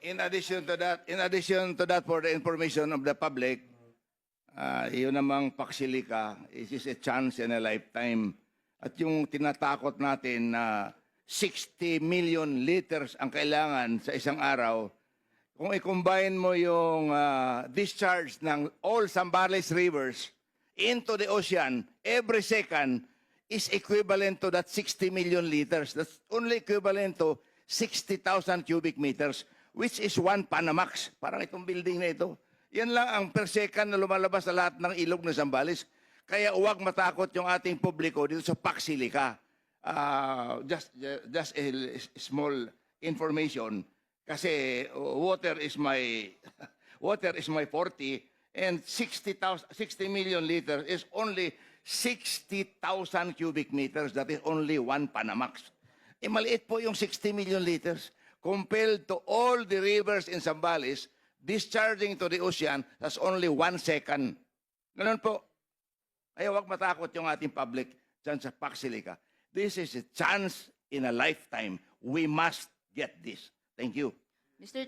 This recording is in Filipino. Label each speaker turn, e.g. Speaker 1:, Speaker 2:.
Speaker 1: in addition to that, for the information of the public, yun namang Paxilica, it is a chance in a lifetime. At yung tinatakot natin na 60 million liters ang kailangan sa isang araw, kung i-combine mo yung discharge ng all Zambales rivers into the ocean every second is equivalent to that 60 million liters. That's only equivalent to 60,000 cubic meters, which is one Panamax. Parang itong building na ito. Yan lang ang per second na lumalabas sa lahat ng ilog ng Zambales. Kaya huwag matakot yung ating publiko dito sa Paxilica. Just a small information. Kasi water is my 40, and 60 million liters is only 60,000 cubic meters. That is only one Panamax. Maliit po yung 60 million liters compared to all the rivers in Zambales discharging to the ocean. That's only 1 second. Ganun po. Kaya huwag matakot yung ating public dyan sa Paxilica. This is a chance in a lifetime. We must get this. Thank you.
Speaker 2: Mr.